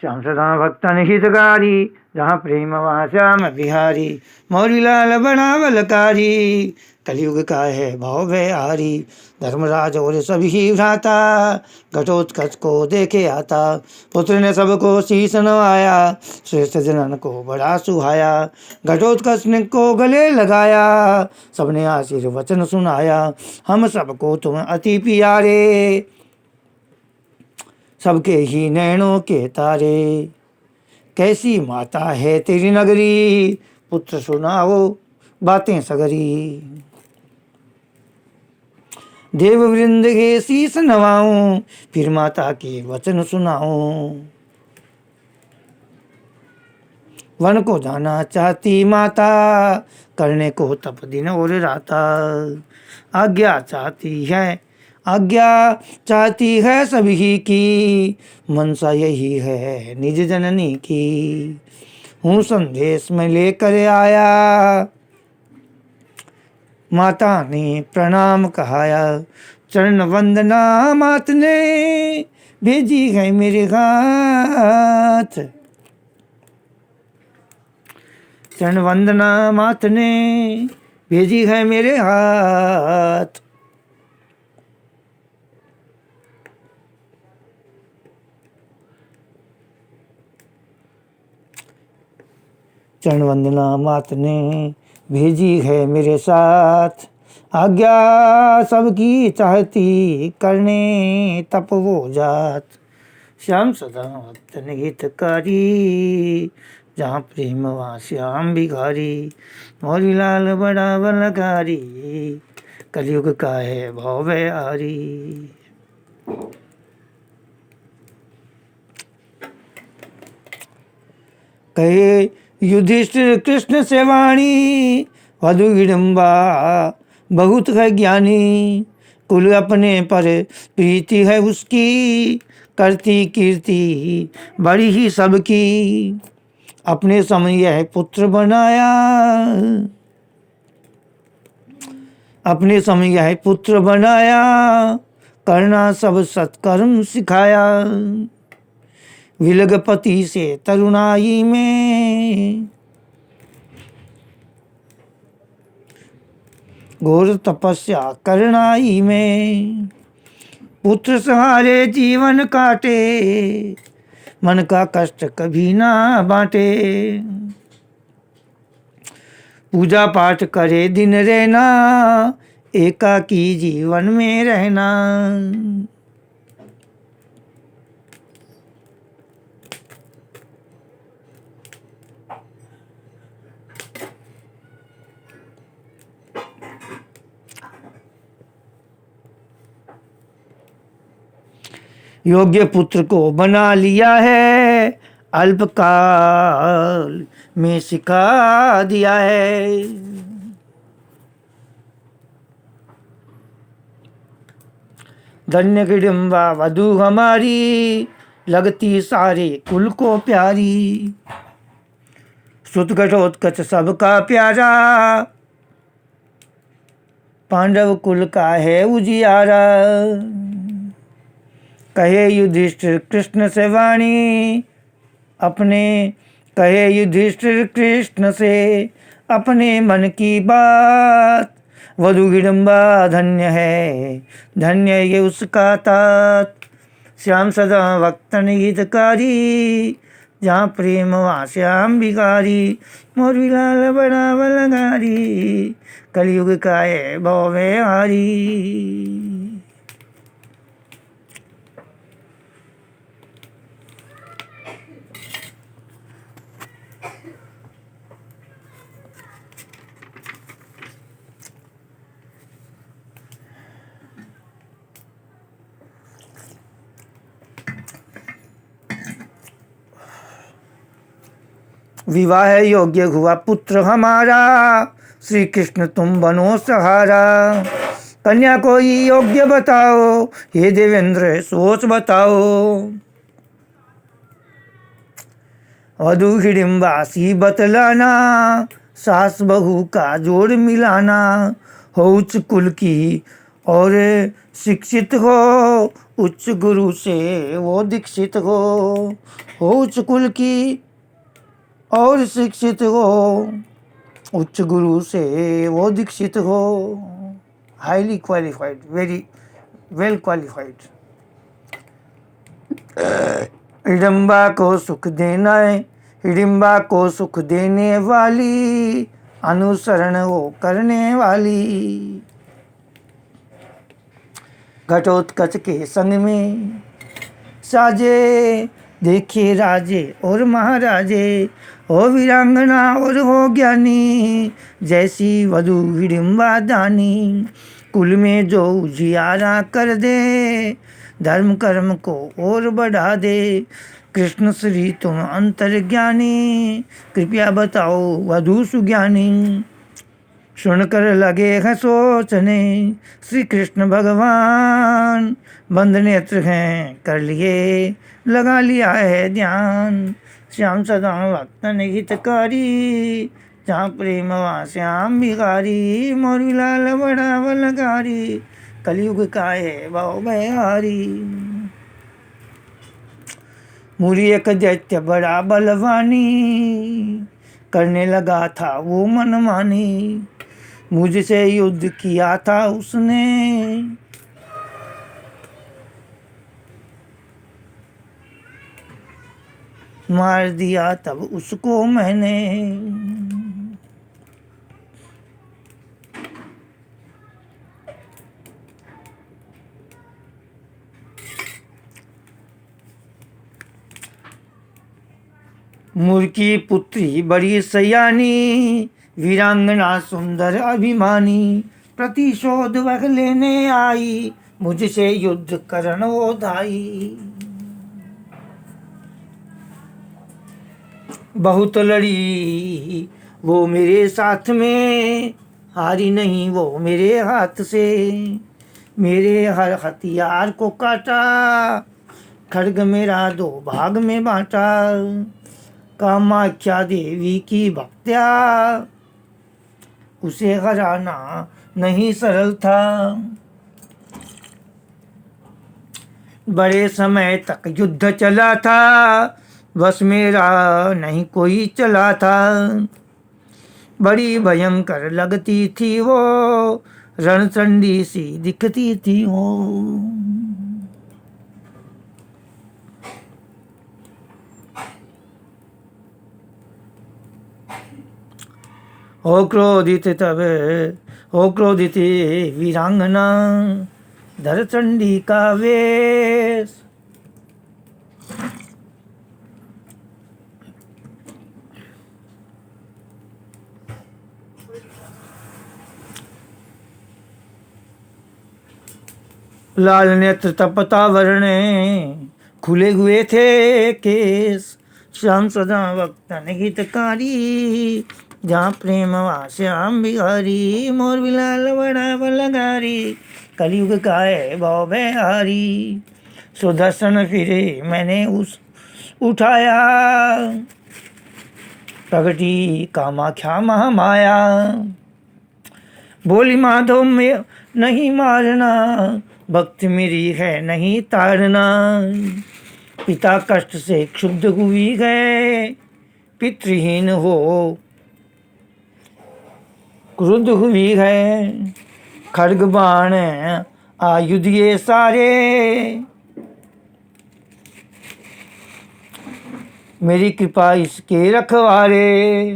श्याम सदा भक्तन हितकारी, जहाँ प्रेम वहाँ श्याम बिहारी। मोरी लाल बड़ा बलकारी, कलयुग का है भाव बिहारी। धर्मराज और सभी भ्राता, घटोत्कच को देखे आता। पुत्र ने सबको शीश नवाया, श्रेष्ठ जनन को बड़ा सुहाया। घटोत्कच ने को गले लगाया, सबने आशीर्वचन सुनाया। हम सबको तुम अति प्यारे, सबके ही नैनों के तारे। कैसी माता है तेरी नगरी, पुत्र सुनाओ बातें सगरी। देव वृंद के शीस नवाऊं, फिर माता के वचन सुनाऊं। वन को जाना चाहती माता, करने को तप दिन और राता। आज्ञा चाहती है सभी की, मनसा यही है निज जननी की। हूँ संदेश में लेकर आया, माता ने प्रणाम कहाया। चरण वंदना मात ने भेजी है मेरे हाथ। चरण वंदना मात ने भेजी है मेरे हाथ। चरण वंदना मात ने भेजी है मेरे साथ। आज्ञा सबकी चाहती, करने तप वो जात। श्याम सदा भक्तन हितकारी, जहाँ प्रेम वहाँ श्याम बिहारी। मोरी लाल बड़ा बलकारी, कलयुग का है भाव बिहारी। कहे युधिष्ठिर कृष्ण से वाणी, वधु विडम्बा बहुत है ज्ञानी। कुल अपने पर प्रीति है उसकी, करती कीर्ति बड़ी ही सबकी। अपने समय यह पुत्र बनाया, अपने समय यह पुत्र बनाया। करना सब सत्कर्म सिखाया। विलगपति से तरुणाई में, घोर तपस्या करनाई में। पुत्र सहारे जीवन काटे, मन का कष्ट कभी ना बांटे। पूजा पाठ करे दिन रहना, एकाकी जीवन में रहना। योग्य पुत्र को बना लिया है, अल्पकाल में सिखा दिया है। धन्य हिडिंबा वधु हमारी, लगती सारे कुल को प्यारी। सुत घटोत्कच सबका प्यारा, पांडव कुल का है उजियारा। कहे युधिष्ठिर कृष्ण से वाणी, कहे युधिष्ठिर कृष्ण से अपने मन की बात। वधु हिडम्बा धन्य है, धन्य ये उसका तात। श्याम सदा भक्तन हितकारी, जहाँ प्रेम वहाँ श्याम बिहारी। मोरी लाल बड़ा बलकारी, कलयुग का है भाव बिहारी। विवाह योग्य हुआ पुत्र हमारा, श्री कृष्ण तुम बनो सहारा। कन्या कोई योग्य बताओ, हे देवेंद्र सोच बताओ। वधु हिडिंबासी बतलाना, सास बहू का जोड़ मिलाना। हो उच्च कुल की और शिक्षित हो, उच्च गुरु से वो दीक्षित हो उच्च कुल की और शिक्षित हो, उच्च गुरु से वो दीक्षित हो, highly qualified, very well qualified. Hidimba को सुख देना है, हिडिंबा को सुख देने वाली, अनुसरण वो करने वाली। घटोत्कच के संग में साजे, देखिए राजे और महाराजे, हो वीरांगना और हो ज्ञानी, जैसी वधु हिडिंबा दानी। कुल में जो उजियारा कर दे, धर्म कर्म को और बढ़ा दे। कृष्ण श्री तुम अंतर्ज्ञानी, कृपया बताओ वधु सुज्ञानी। सुनकर लगे हैं सोचने, श्री कृष्ण भगवान बंद नेत्र हैं कर लिए, लगा लिया है ध्यान। श्याम सदा भक्तन हितकारी, जहाँ प्रेम वहाँ श्याम बिहारी। मोरी लाल बड़ा बलकारी, कलयुग का है भाव बहारी। मुरी एक दैत्य बड़ा बलवानी, करने लगा था वो मनमानी। मुझसे युद्ध किया था उसने, मार दिया तब उसको मैंने। मुर्की पुत्री बड़ी सयानी, वीरांगना सुंदर अभिमानी। प्रतिशोध वह लेने आई, मुझसे युद्ध करन वो धाई। बहुत लड़ी वो मेरे साथ में, हारी नहीं वो मेरे हाथ से। मेरे हर हथियार को काटा, खड्ग मेरा दो भाग में बांटा। कामाख्या देवी की भक्त्या, उसे हराना नहीं सरल था। बड़े समय तक युद्ध चला था, बस मेरा नहीं कोई चला था। बड़ी भयंकर लगती थी वो, रणचंडी सी दिखती थी वो। हो क्रोधित तब हो क्रोधित वीरांगना, धर चंडी का वेश। लाल नेत्र तपता वर्ण, खुले हुए थे केस। श्याम सदा वक्तन हितकारी, जहाँ प्रेम वहाँ श्याम बिहारी। मोर बिलाल बड़ा बलगारी, कलयुग का है भाव बहारी। सुदर्शन फिरे मैंने उस उठाया, प्रगटी कामाख्या महामाया। बोली माधव में नहीं मारना, भक्ति मेरी है नहीं तारना। पिता कष्ट से क्षुब्ध हुई गए, पितृहीन हो क्रुद्ध हुई है। खड्ग बाण आयुध ये सारे, मेरी कृपा इसके रखवारे।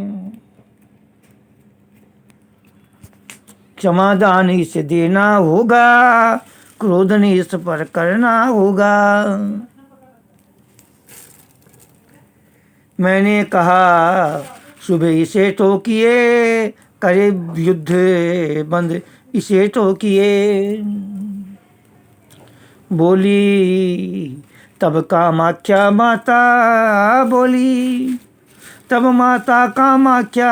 क्षमादान इसे देना होगा, क्रोध ने इस पर करना होगा। मैंने कहा सुबह इसे टोकिए, करे युद्ध बंद इसे टोकिए। बोली तब कामाख्या माता, बोली तब माता कामाख्या,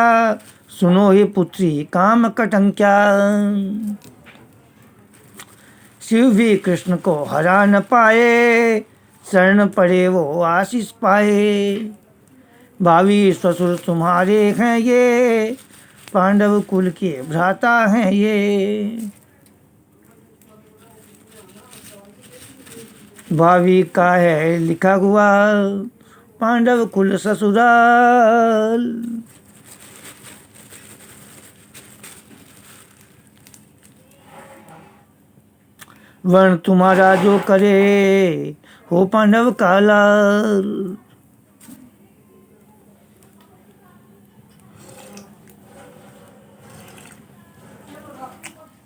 सुनो हे पुत्री काम कटंक्या। शिव भी कृष्ण को हरा न पाए, शरण पड़े वो आशीष पाए। भावी ससुर तुम्हारे हैं ये, पांडव कुल के भ्राता हैं ये। भावी का है लिखा हुआ पांडव कुल ससुराल। वर्ण तुम्हारा जो करे हो पांडव का लाल।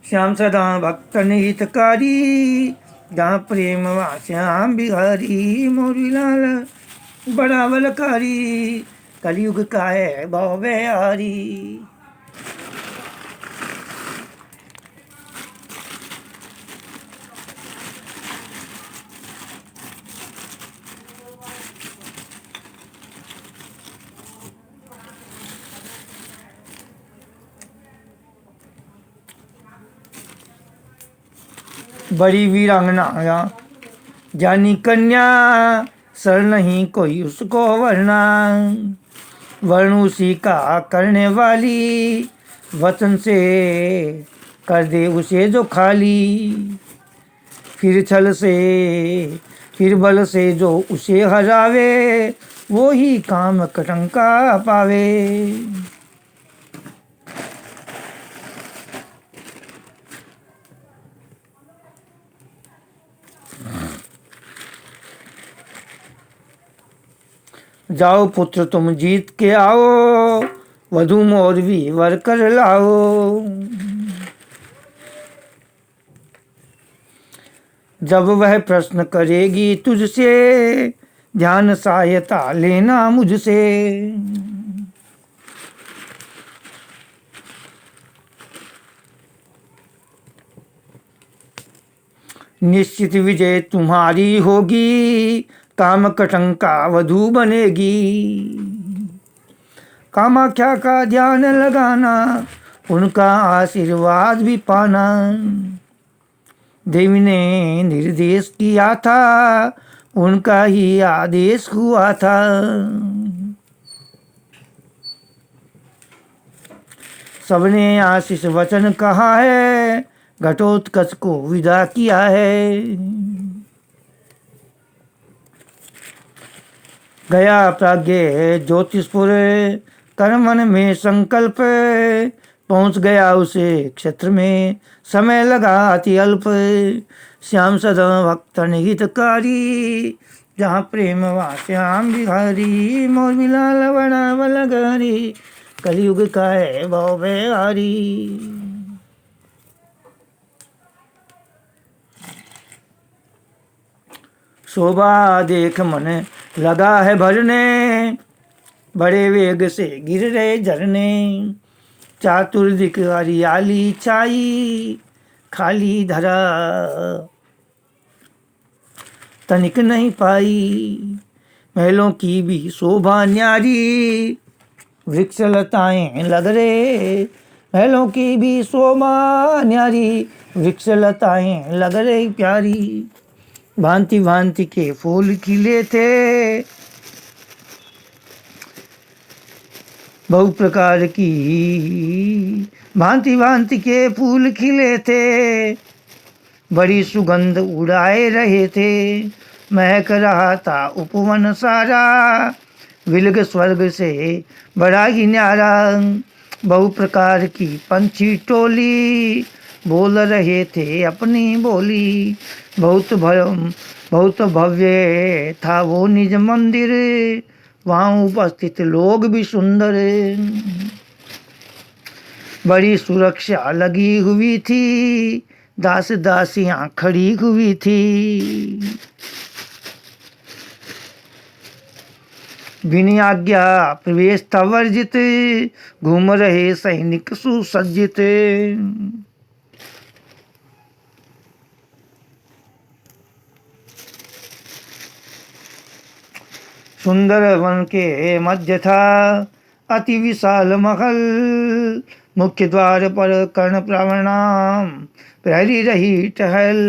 श्याम सदा भक्त हितकारी जहाँ प्रेम वहाँ श्याम बिहारी। मोरी लाल बड़ा बलकारी कलयुग का है भाव बिहारी। बड़ी वीरांगना जानी कन्या सर नहीं कोई उसको वरना। वर्ण उसी का करने वाली वचन से कर दे उसे जो खाली। फिर छल से फिर बल से जो उसे हरावे वो ही काम कटंका पावे। जाओ पुत्र तुम जीत के आओ वधु मोर भी वर कर लाओ। जब वह प्रश्न करेगी तुझसे ध्यान सहायता लेना मुझसे। निश्चित विजय तुम्हारी होगी काम कटंका वधु बनेगी। कामाख्या का ध्यान लगाना उनका आशीर्वाद भी पाना। देवी ने निर्देश किया था उनका ही आदेश हुआ था। सबने आशीष वचन कहा है घटोत्कच को विदा किया है। गया प्राज्ञ ज्योतिषपुर कर्मन में संकल्प पहुंच गया उसे क्षेत्र में समय लगा अति अल्प। श्याम सदा भक्त हितकारी जहाँ प्रेम वहाँ श्याम बिहारी। मोर मिला लवणा बलगारी कलयुग का है भाव बिहारी। शोभा देख मन लगा है भरने बड़े वेग से गिर रहे झरने। चातुर्दिक हरियाली छाई खाली धरा तनिक नहीं पाई। महलों की भी शोभा न्यारी वृक्ष लताएं लग रहे। महलों की भी शोभा न्यारी वृक्ष लताएं लग रही प्यारी। भांति भांति के फूल खिले थे बहु प्रकार की। भांति भांति के फूल खिले थे बड़ी सुगंध उड़ाए रहे थे। महक रहा था उपवन सारा विलग स्वर्ग से बड़ा ही न्यारा। बहु प्रकार की पंछी टोली बोल रहे थे अपनी बोली। बहुत भव्य था वो निज मंदिर वहाँ उपस्थित लोग भी सुंदर। बड़ी सुरक्षा लगी हुई थी दास दासियां खड़ी हुई थी। बिना आज्ञा प्रवेश था वर्जित घूम रहे सैनिक सुसज्जित। सुंदर वन के मध्य था अति विशाल महल। मुख्य द्वार पर कर्ण प्रणाम प्रहरी रही टहल।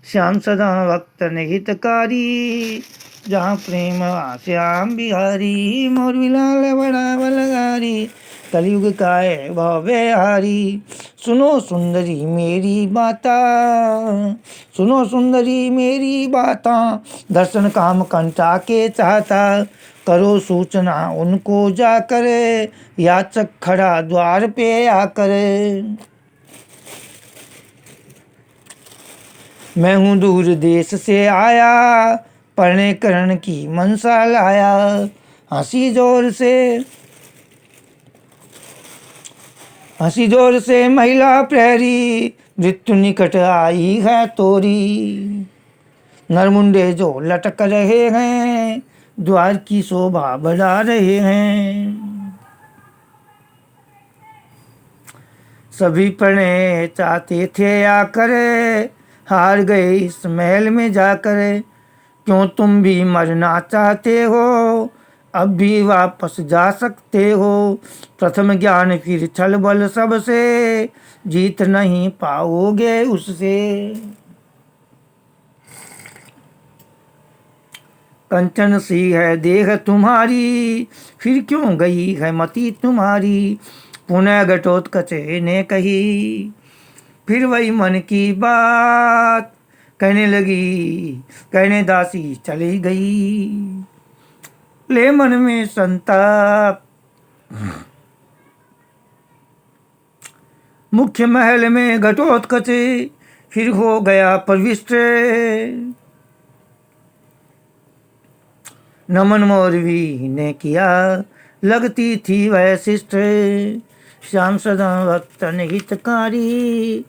श्याम सदा भक्त हितकारी जहाँ प्रेम श्याम बिहारी। मोरवी लाल बड़ा बलगारी, कलयुग का है भव्यहारी। सुनो सुंदरी मेरी बाता, सुनो सुंदरी मेरी बाता, दर्शन काम कंटा के चाहता। करो सूचना उनको जाकर, याचक खड़ा द्वार पे आकर। मैं हूँ दूर देश से आया, पढ़ने करण की मनसा लाया। हंसी जोर से महिला प्रहरी, मृत्यु निकट आई है तोरी। नरमुंडे जो लटक रहे हैं, द्वार की शोभा बढ़ा रहे हैं। सभी पढ़ने चाहते थे आकर, हार गए इस महल में जाकर। क्यों तुम भी मरना चाहते हो, अब भी वापस जा सकते हो। प्रथम ज्ञान फिर छल बल सबसे, जीत नहीं पाओगे उससे। कंचन सी है देह तुम्हारी, फिर क्यों गई है मति तुम्हारी। पुनः घटोत्कच ने कही, फिर वही मन की बात कहने लगी। कहने दासी चली गई, ले मन में संताप। मुख्य महल में घटोत्कच फिर हो गया प्रविष्ट। नमन मोरवी ने किया, लगती थी वह शिष्ट। श्याम सदा भक्तन हितकारी,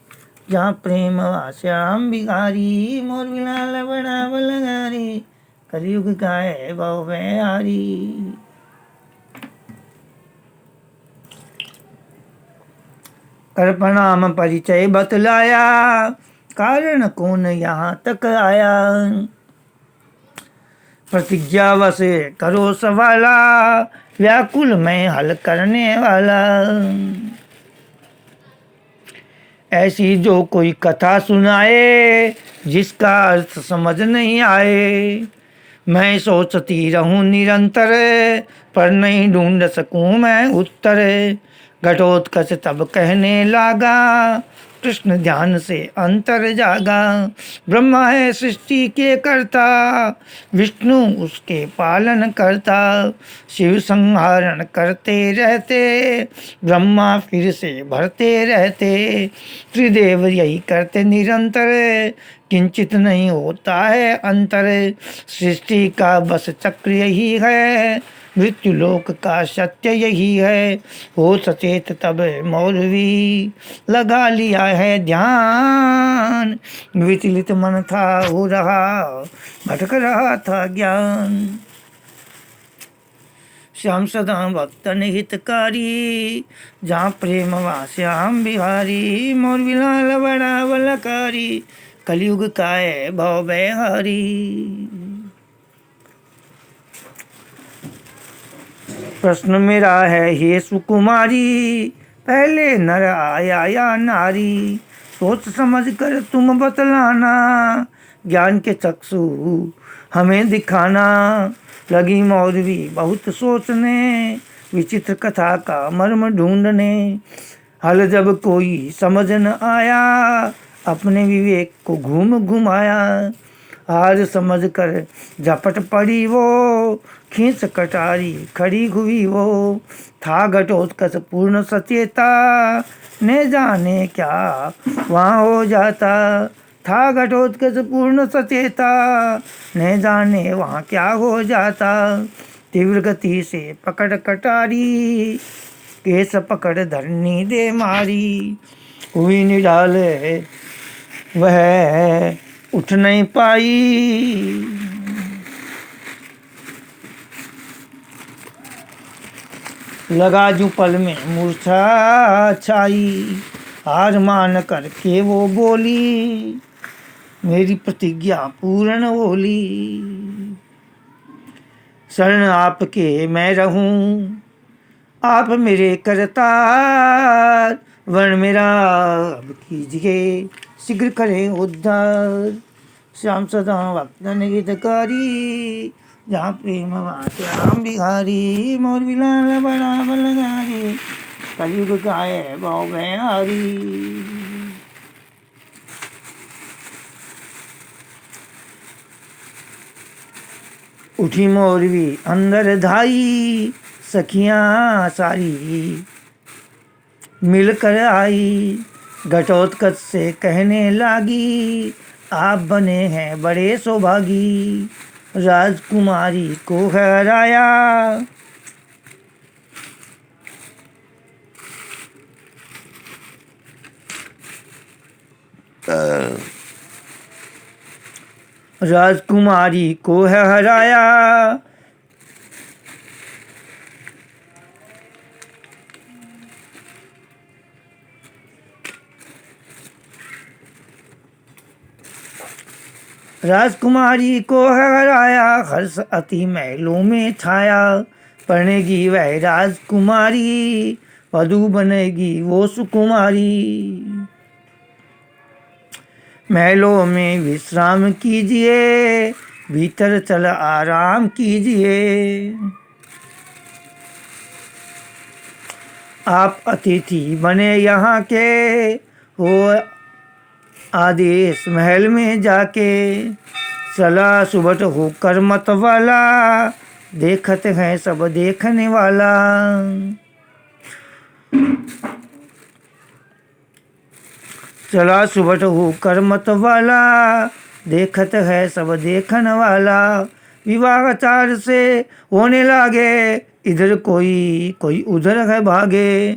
जहाँ प्रेम श्याम बिहारी। मोरवी लाल बड़ा बलगारी, कलयुग का है भव्यहारी। कर प्रणाम परिचय बतलाया, कारण कौन यहाँ तक आया। प्रतिज्ञा वसे करो सवाला, व्याकुल में हल करने वाला। ऐसी जो कोई कथा सुनाए, जिसका अर्थ समझ नहीं आए। मैं सोचती रहूं निरंतर, पर नहीं ढूंढ सकूं मैं उत्तर। घटोत्कच तब कहने लागा, कृष्ण ध्यान से अंतर जागा। ब्रह्मा है सृष्टि के कर्ता, विष्णु उसके पालन करता। शिव संहारण करते रहते, ब्रह्मा फिर से भरते रहते। त्रिदेव यही करते निरंतर, किंचित नहीं होता है अंतर। सृष्टि का बस चक्र यही है, मृत्यु लोक का सत्य यही है। हो सचेत तब मौलवी, लगा लिया है ध्यान। विचलित मन था हो रहा, भटक रहा था ज्ञान। श्याम सदा भक्तन हितकारी, जहाँ प्रेम वा श्याम बिहारी। मोरवी लाल बड़ा बलकारी, कलयुग का है भवभयहारी। प्रश्न मेरा है हे सुकुमारी, पहले नर आया या नारी। सोच समझ कर तुम बतलाना, ज्ञान के चक्षु हमें दिखाना। लगी मौलवी बहुत सोचने, विचित्र कथा का मर्म ढूंढने। हल जब कोई समझ न आया, अपने विवेक को घूम घुमाया। आज समझ कर झपट पड़ी वो, खींच कटारी खड़ी हुई वो। था घटोत्कच पूर्ण सचेता, ने जाने क्या वहाँ हो जाता। था घटोत्कच पूर्ण सचेता, ने जाने वहाँ क्या हो जाता। तीव्र गति से पकड़ कटारी, केस पकड़ धरनी दे मारी। हुई निडाल वह उठ नहीं पाई। लगा जू पल में मूर्छा छाई। हार मान करके वो बोली, मेरी प्रतिज्ञा पूर्ण होली। शरण आपके मैं रहूं, आप मेरे करतार। वर्ण मेरा अब कीजिए, शीघ्र करें उद्धार। श्याम सदा भक्तन हितकारी, जहाँ प्रेम वहाँ श्याम बिहारी। मोर बिलाल बड़ा बलगारी, कलयुग का है भाव बिहारी। उठी मोरवी अंदर धाई, सखियाँ सारी मिलकर आई। घटोत्कच से कहने लागी, आप बने हैं बड़े सौभागी। राजकुमारी को हराया, राजकुमारी को हराया। राजकुमारी को हराया, हर्ष अति महलों में छाया। बनेगी वह राजकुमारी, वधू बनेगी वो सुकुमारी। महलों में विश्राम कीजिए, भीतर चल आराम कीजिए। आप अतिथि बने यहाँ के, हो आदेश महल में जाके। चला सुबह होकर मत वाला, देखते हैं सब देखने वाला। चला सुबह होकर मत वाला, देखते है सब देखने वाला। विवाह चार से होने लागे, इधर कोई कोई उधर है भागे।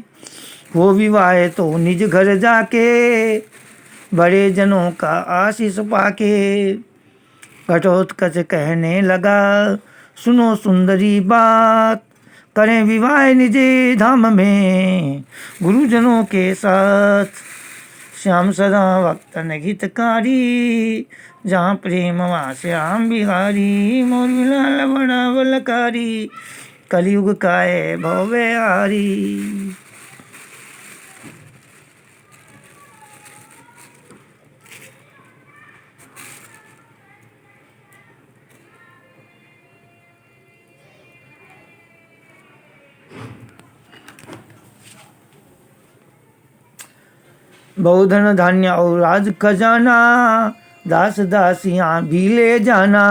वो विवाह तो निज घर जाके, बड़े जनों का आशीष पाके। घटोत्कच कहने लगा, सुनो सुंदरी बात। करें विवाह निजे धाम में, गुरुजनों के साथ। श्याम सदा वक्तन हितकारी, जहाँ प्रेम वहाँ श्याम बिहारी। मोर बिलाल बड़ा बलकारी, कलयुग का है भव बिहारी। बहुधन धान्य और राज खजाना, दास दासियाँ भी ले जाना।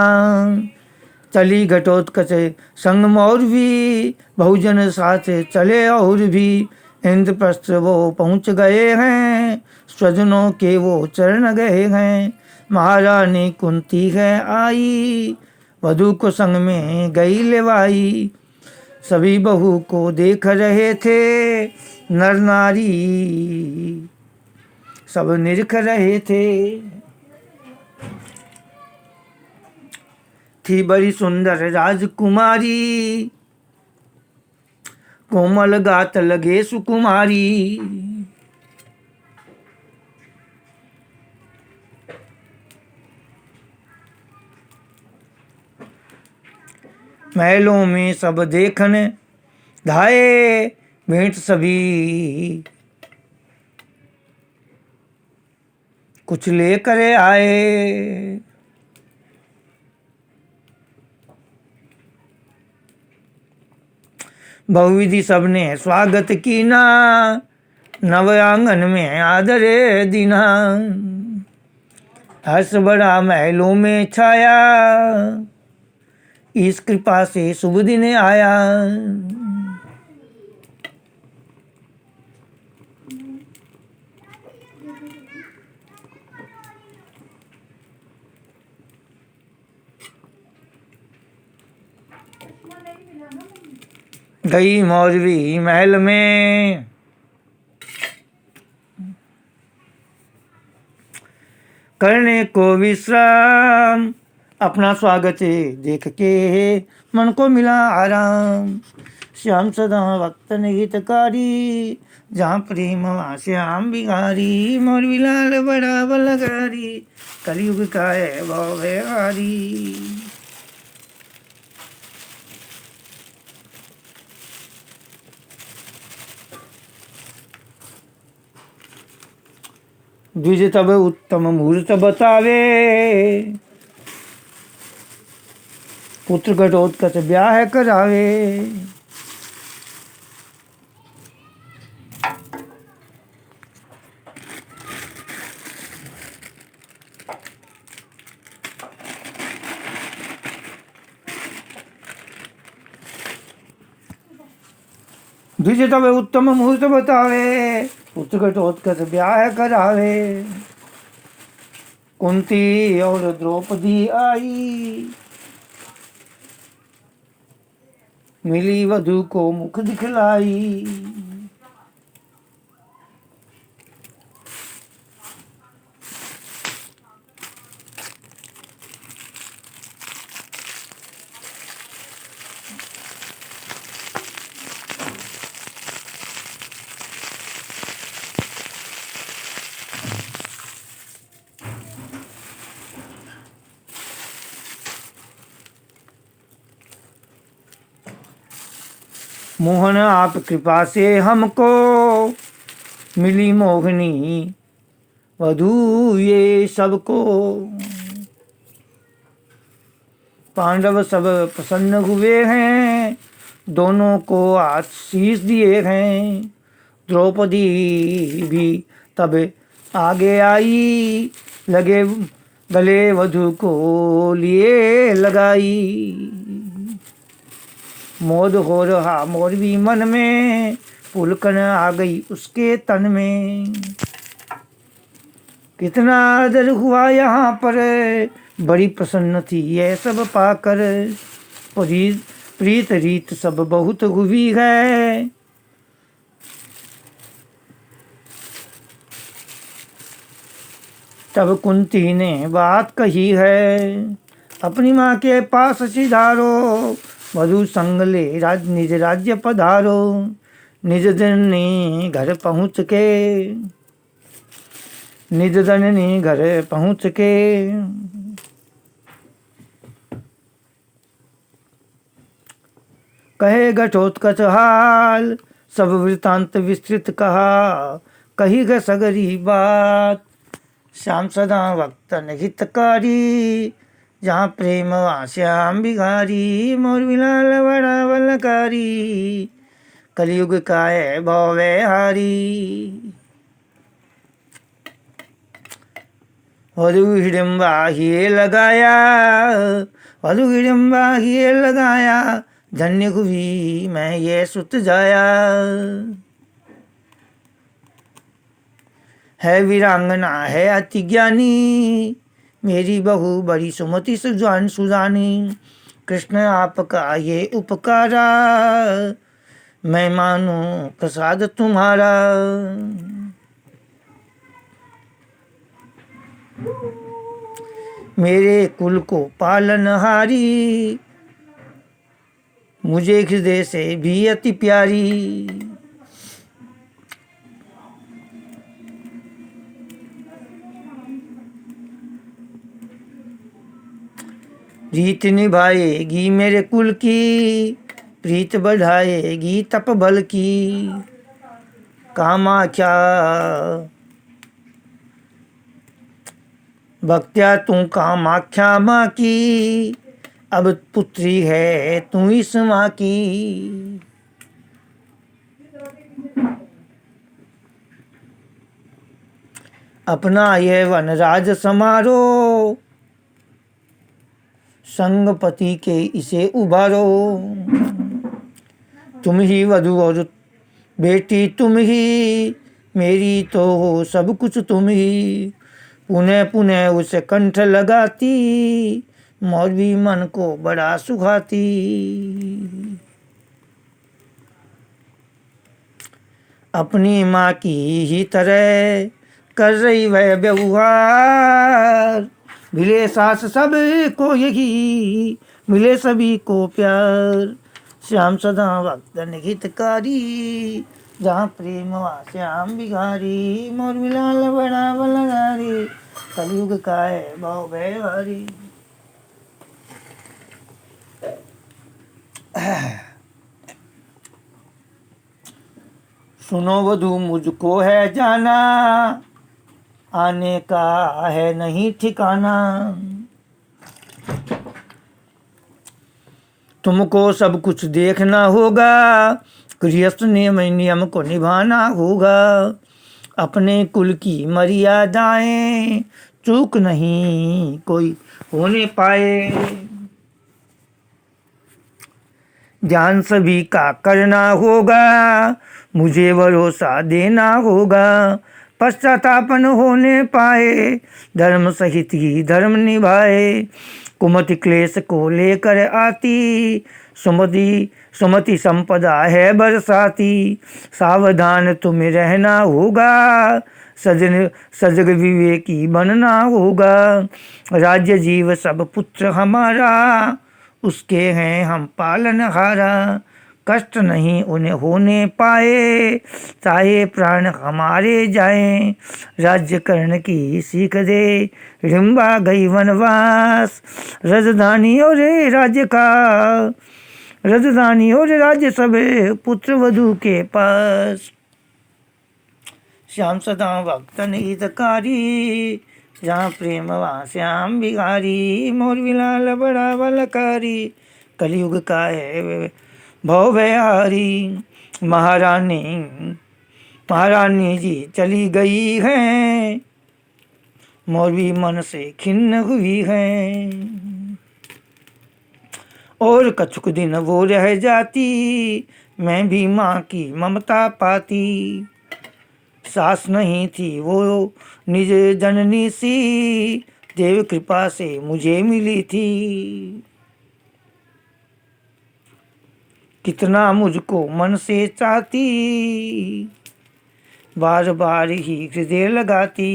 चली घटोत्कच संग मोर भी, बहुजन साथ चले और भी। इंद्रप्रस्थ वो पहुँच गए हैं, स्वजनों के वो चरण गए हैं। महारानी कुंती है आई, वधू को संग में गई लेवाई। सभी बहू को देख रहे थे, नर नारी सब निरख रहे थे। थी बड़ी सुंदर राजकुमारी, कोमल गात लगे सुकुमारी। महलों में सब देखने धाये, भेंट सभी कुछ लेकर आए। बहुविधि सबने स्वागत कीना, नव आंगन में आदरे दीना। हर्ष बड़ा महलों में छाया, इस कृपा से शुभ दिन आया। गई मौलवी महल में, करने को विश्राम। अपना स्वागत देख के मन को मिला आराम। श्याम सदा वक्तन हितकारी, जहाँ प्रेम वहाँ श्याम बिहारी। मोर बिलाल बड़ा बलगारी, कलयुग का है भव बिहारी। द्विज तब उत्तम मुहूर्त बतावे, पुत्र घटोत्कच ब्याह करावे। द्विज तब उत्तम मुहूर्त बतावे, पुत्र घटोत्कच ब्याह करावे। कुंती और द्रौपदी आई, मिली वधू को मुख दिखलाई। मोहन आप कृपा से हमको, मिली मोहिनी वधू ये सबको। पांडव सब प्रसन्न हुए हैं, दोनों को आशीष दिए हैं। द्रौपदी भी तब आगे आई, लगे गले वधू को लिए लगाई। मोद हो रहा मोर भी मन में, पुलकन आ गई उसके तन में। कितना आदर हुआ यहाँ पर, बड़ी प्रसन्न थी ये सब पाकर। प्रीत रीत सब बहुत हुई है, तब कुंती ने बात कही है। अपनी माँ के पास सिधारो, वधु संग ले निज राज्य पधारो। निज जननी घर पहुँच के, निज जननी घर पहुँच के। कहे घटोत्कच हाल, सब वृतांत विस्तृत कहा। कही ग सगरी बात, श्याम सदा वक्तन हितकारी। जहाँ प्रेम श्याम बिहारी, मोर विलाल बड़ा बलकारी। कलयुग का है भवे हारी। वधु हिडम्बा ही लगाया, वधु हिडम्बा ही लगाया। धन्य हुई मैं ये सुत जाया। है वीरांगना है अति ज्ञानी, मेरी बहू बड़ी सुमति सुजानी। कृष्ण आपका ये उपकारा, मैं मानूं प्रसाद तुम्हारा। मेरे कुल को पालनहारी, मुझे हृदय से भी अति प्यारी। रीत निभाएगी मेरे कुल की, प्रीत बढ़ाएगी तप बल की। कामाख्या भक्त्या तू कामाख्या माँ की, अब पुत्री है तू इस माँ की। अपना ये वनराज समारो, संगपति के इसे उबारो। तुम ही वधू और बेटी तुम ही, मेरी तो हो सब कुछ तुम ही। पुनः पुनः उसे कंठ लगाती, मोर भी मन को बड़ा सुखाती। अपनी माँ की ही तरह कर रही वह व्यवहार। मिले सास सब को यही, मिले सभी को प्यार। श्याम सदा भक्तन हितकारी, जहाँ प्रेम वा श्याम बिहारी। मोर मिलाल बड़ा बलगारी, कलयुग का है भाव व्यवहारी। सुनो वधू मुझको है जाना, आने का है नहीं ठिकाना। तुमको सब कुछ देखना होगा, गृहस्थ नियम को निभाना होगा। अपने कुल की मर्यादाएं चूक नहीं कोई होने पाए। ध्यान सभी का करना होगा, मुझे भरोसा देना होगा। पश्चातापन होने पाए, धर्म सहित ही धर्म निभाए। कुमति क्लेश को लेकर आती, सुमति संपदा है बरसाती। सावधान तुम्हें रहना होगा, सजग विवेकी बनना होगा। राज्य जीव सब पुत्र हमारा, उसके हैं हम पालनहारा। कष्ट नहीं उन्हें होने पाए, चाहे प्राण हमारे जाएं। राज्य कर्ण की सीख दे, रिम्बा गई वनवास। राजधानी और राज्य का, राजधानी और राज्य सब पुत्र वधू के पास। श्याम सदा भक्तन हितकारी, जहाँ प्रेम वहाँ श्याम बिहारी। मोर विलाल बड़ा बलकारी, कलयुग का है भव भयारी। महारानी जी चली गई हैं, मोर भी मन से खिन्न हुई है। और कछुक दिन वो रह जाती, मैं भी माँ की ममता पाती। सास नहीं थी वो निज जननी सी, देव कृपा से मुझे मिली थी। कितना मुझको मन से चाहती, बार बार ही हृदय लगाती।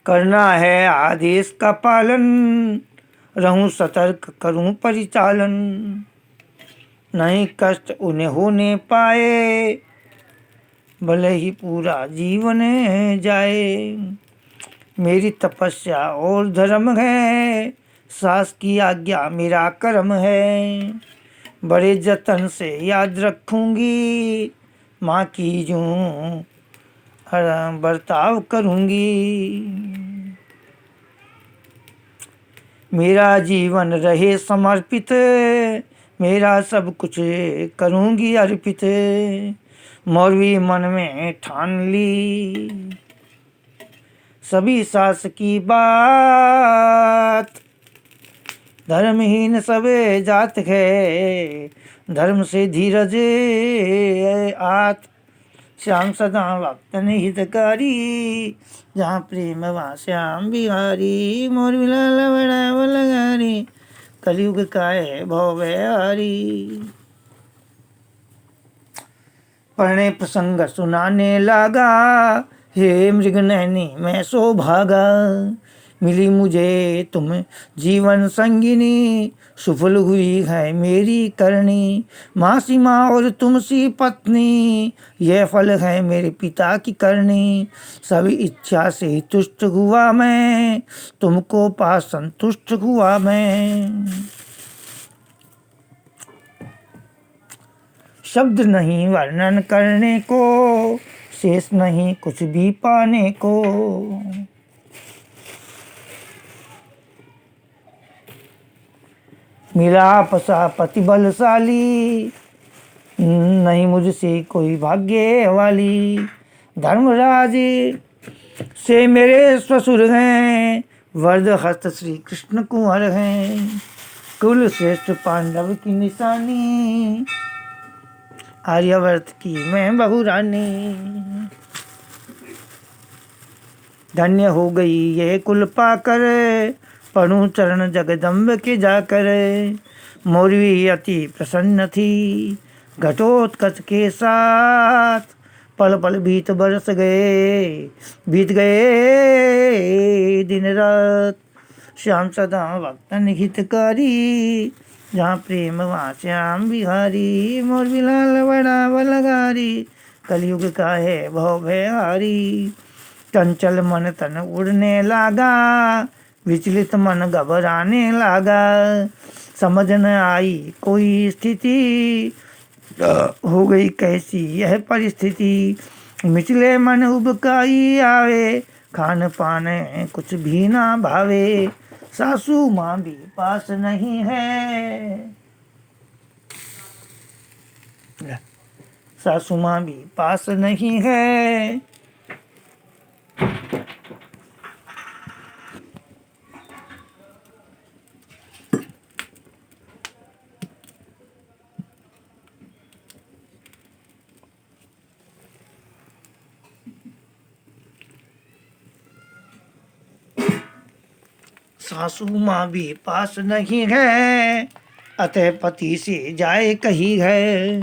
करना है आदेश का पालन, रहूं सतर्क करूं परिचालन। नहीं कष्ट उन्हें होने पाए, भले ही पूरा जीवन जाए। मेरी तपस्या और धर्म है, सास की आज्ञा मेरा कर्म है। बड़े जतन से याद रखूंगी, माँ की यूं बर्ताव करूंगी। मेरा जीवन रहे समर्पित, मेरा सब कुछ करूंगी अर्पित। मौरवी मन में ठान ली, सभी सास की बात। धर्महीन सबे जात है, धर्म से धीरज आत। श्याम सदा भक्तन हितकारी, जहाँ प्रेम वहाँ श्याम बिहारी। मोर विलाल बड़ा बलगारी, कलयुग का है भव भयारी। पढ़ने प्रसंग सुनाने लागा, हे मृग नैनी मैं सो भागा। मिली मुझे तुम जीवन संगिनी, सफल हुई है मेरी करनी। माँ सी माँ और तुम सी पत्नी, यह फल है मेरे पिता की करनी। सभी इच्छा से तुष्ट हुआ मैं, तुमको पास संतुष्ट हुआ मैं। शब्द नहीं वर्णन करने को, शेष नहीं कुछ भी पाने को। मिला पसा पति बलशाली, नहीं मुझसे कोई भाग्य वाली। धर्मराज से मेरे ससुर हैं, वरद हस्त श्री कृष्ण कुंवर हैं। कुल श्रेष्ठ पांडव की निशानी, आर्यावर्त की मैं बहुरानी। धन्य हो गई ये कुल पाकर, पढ़ूं चरण जगदम्ब के जाकर। मोरवी अति प्रसन्न थी, घटोत्कच के साथ। पल पल बीत बरस गए, बीत गए दिन रात। श्याम सदा भक्तन हितकारी, जहाँ प्रेम वहाँ श्याम बिहारी। मोर विलाल बड़ा बलगारी, कलयुग का है भव भयारी। चंचल मन तन उड़ने लागा, विचलित मन घबराने लागा। समझ न आई कोई स्थिति, हो गई कैसी यह परिस्थिति। मिचले मन उबकाई आवे, खान पान कुछ भी ना भावे। सासू माँ भी पास नहीं है, सासू माँ भी पास नहीं है। सासू माँ भी पास नहीं है, अतः पति से जाए कही है।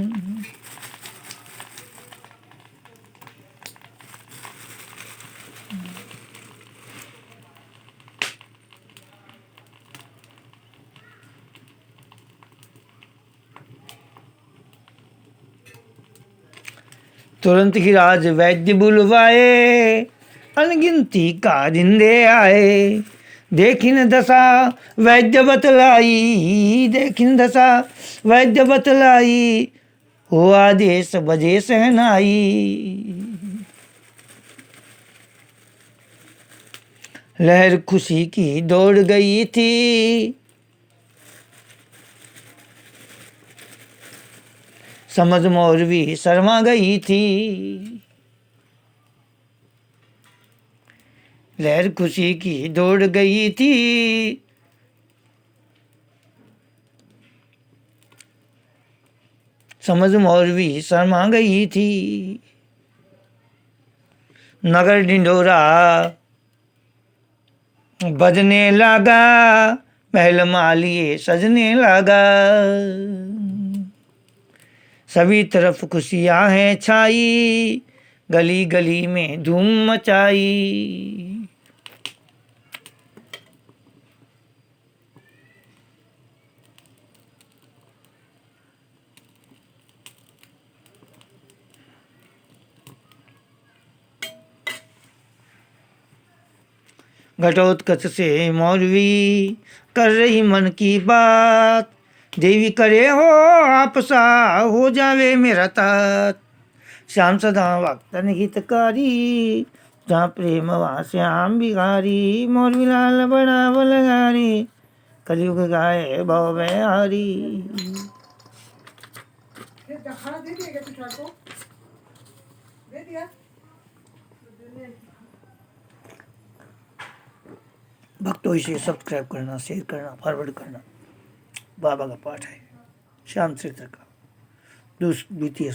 तुरंत ही राज वैद्य बुलवाए, अनगिनती कारिंदे आए। देखिन दशा वैद्य बतलाई, देखिन दशा वैद्य बतलाई, हो आदेश बजे सहनाई। लहर खुशी की दौड़ गई थी, समझ मौरवी शर्मा गई थी। लहर खुशी की दौड़ गई थी, समझ मौरवी शर्मा गई थी। नगर ढिंढोरा बजने लगा, महल मालिए सजने लगा। सभी तरफ खुशियां हैं छाई, गली गली में धूम मचाई। घटोत्कच से मौलवी कर रही मन की बात, देवी करे हो आपसा हो जावे मेरा तात। श्याम सदा भक्तन हितकारी, जहाँ प्रेम वहाँ श्याम बिहारी। मौलवी लाल बड़ा बलगारी, कलयुग गाए भव बिहारी। खाना दे दिया क्या पिछवाड़ को? दे दिया? भक्तों इसे सब्सक्राइब करना, शेयर करना, फॉरवर्ड करना। बाबा का पाठ है, श्याम चरित्र का द्वितीय